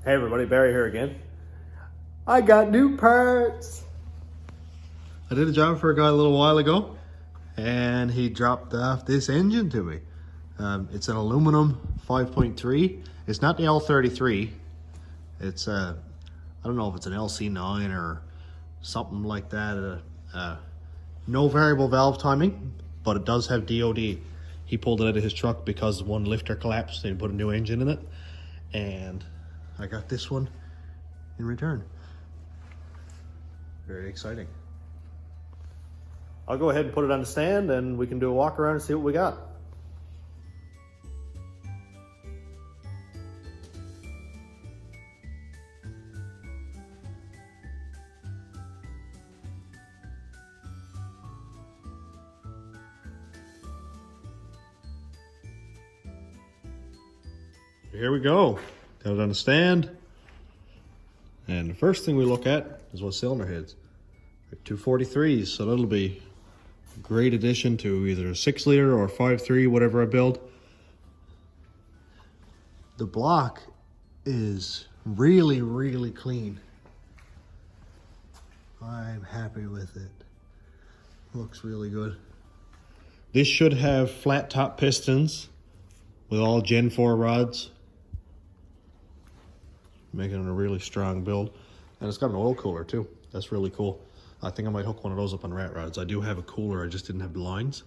Hey everybody, Barry here again. I got new parts. I did a job for a guy a little while ago and he dropped off this engine to me. It's an aluminum 5.3. It's not the L33. It's I don't know if it's an LC9 or something like that. No variable valve timing, but it does have DOD. He pulled it out of his truck because one lifter collapsed and he put a new engine in it. And I got this one in return. Very exciting. I'll go ahead and put it on the stand and we can do a walk around and see what we got. Here we go. Got it on the stand. And the first thing we look at is what cylinder heads. They're 243s, so that'll be a great addition to either a 6 liter or 5.3, whatever I build. The block is really, really clean. I'm happy with it. Looks really good. This should have flat top pistons with all Gen 4 rods, making it a really strong build. And it's got an oil cooler too. That's really cool. I think I might hook one of those up on rat rods. I do have a cooler, I just didn't have the lines.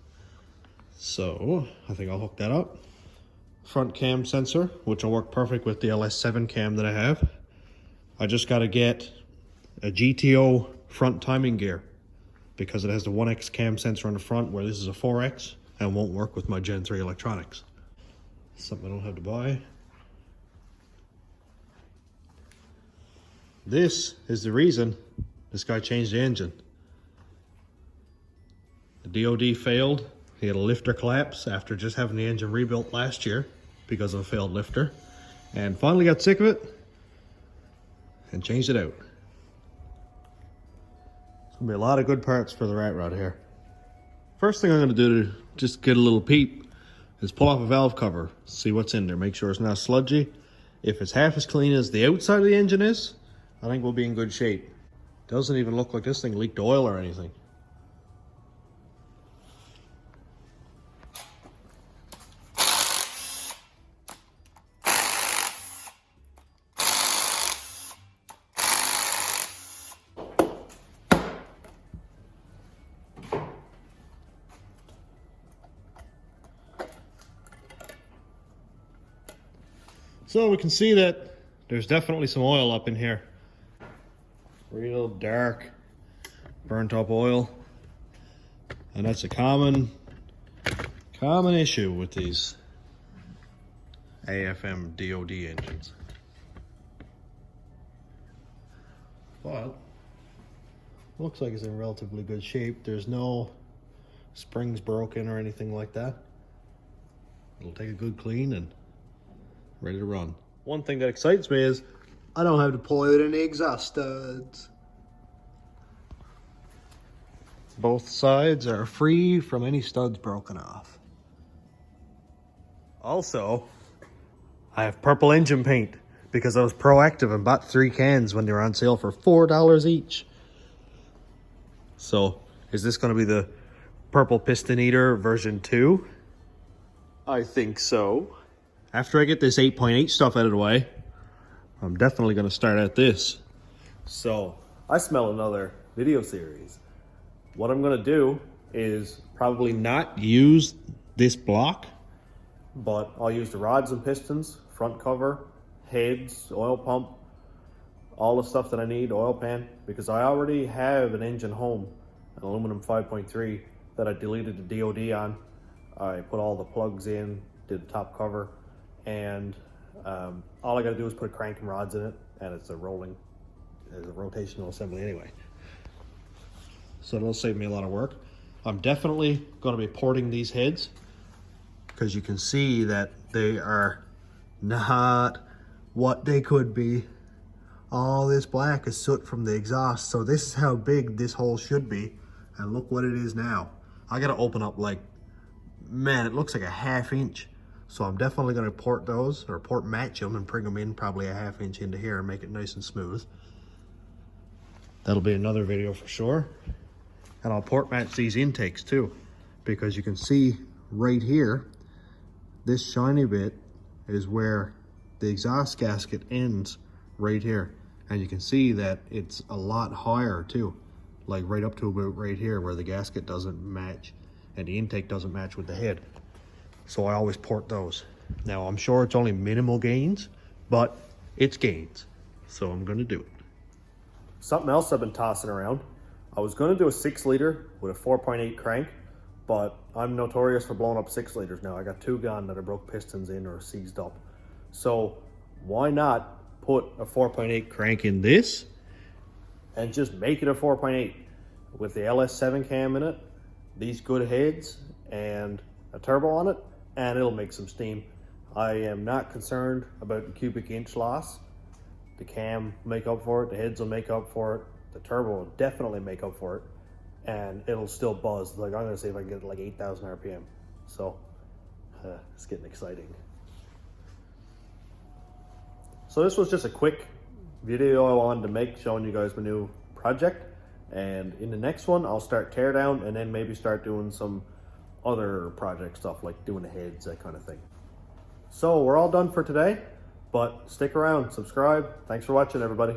So I think I'll hook that up. Front cam sensor, which will work perfect with the LS7 cam that I have. I just got to get a GTO front timing gear because it has the 1X cam sensor on the front where this is a 4X and won't work with my Gen 3 electronics. Something I don't have to buy. This is the reason this guy changed the engine. The DOD failed. He had a lifter collapse after just having the engine rebuilt last year because of a failed lifter. And finally got sick of it and changed it out. It's gonna be a lot of good parts for the rat rod here. First thing I'm gonna do to just get a little peep is pull off a valve cover, see what's in there, make sure it's not sludgy. If it's half as clean as the outside of the engine is, I think we'll be in good shape. Doesn't even look like this thing leaked oil or anything. So we can see that there's definitely some oil up in here. Real dark, burnt up oil. And that's a common issue with these AFM DOD engines. But looks like it's in relatively good shape. There's no springs broken or anything like that. It'll take a good clean and ready to run. One thing that excites me is I don't have to pull out any exhaust studs. Both sides are free from any studs broken off. Also, I have purple engine paint because I was proactive and bought 3 cans when they were on sale for $4 each. So, is this going to be the purple piston eater version 2? I think so. After I get this 8.8 stuff out of the way, I'm definitely going to start at this. So, I smell another video series. What I'm going to do is probably not use this block, but I'll use the rods and pistons, front cover, heads, oil pump, all the stuff that I need, oil pan, because I already have an engine home, an aluminum 5.3 that I deleted the DOD on. I put all the plugs in, did the top cover, and all I got to do is put crank and rods in it, and it's a rotational assembly anyway. So it'll save me a lot of work. I'm definitely going to be porting these heads because you can see that they are not what they could be. All this black is soot from the exhaust, so this is how big this hole should be, and look what it is now. I got to open up like, man, it looks like a ½ inch. So I'm definitely going to port those, or port match them and bring them in probably a 1/2 inch into here and make it nice and smooth. That'll be another video for sure. And I'll port match these intakes too, because you can see right here, this shiny bit is where the exhaust gasket ends right here. And you can see that it's a lot higher too, like right up to about right here where the gasket doesn't match and the intake doesn't match with the head. So I always port those. Now I'm sure it's only minimal gains, but it's gains. So I'm gonna do it. Something else I've been tossing around. I was gonna do a 6 liter with a 4.8 crank, but I'm notorious for blowing up 6 liters now. I got 2 gone that I broke pistons in or seized up. So why not put a 4.8 crank in this and just make it a 4.8 with the LS7 cam in it, these good heads, and a turbo on it, and it'll make some steam. I am not concerned about the cubic inch loss. The cam will make up for it, the heads will make up for it, the turbo will definitely make up for it, and it'll still buzz. Like, I'm gonna see if I can get like 8,000 RPM. So it's getting exciting. So this was just a quick video I wanted to make showing you guys my new project. And in the next one, I'll start teardown and then maybe start doing some other project stuff like doing the heads, that kind of thing. So we're all done for today, but stick around, subscribe. Thanks for watching, everybody.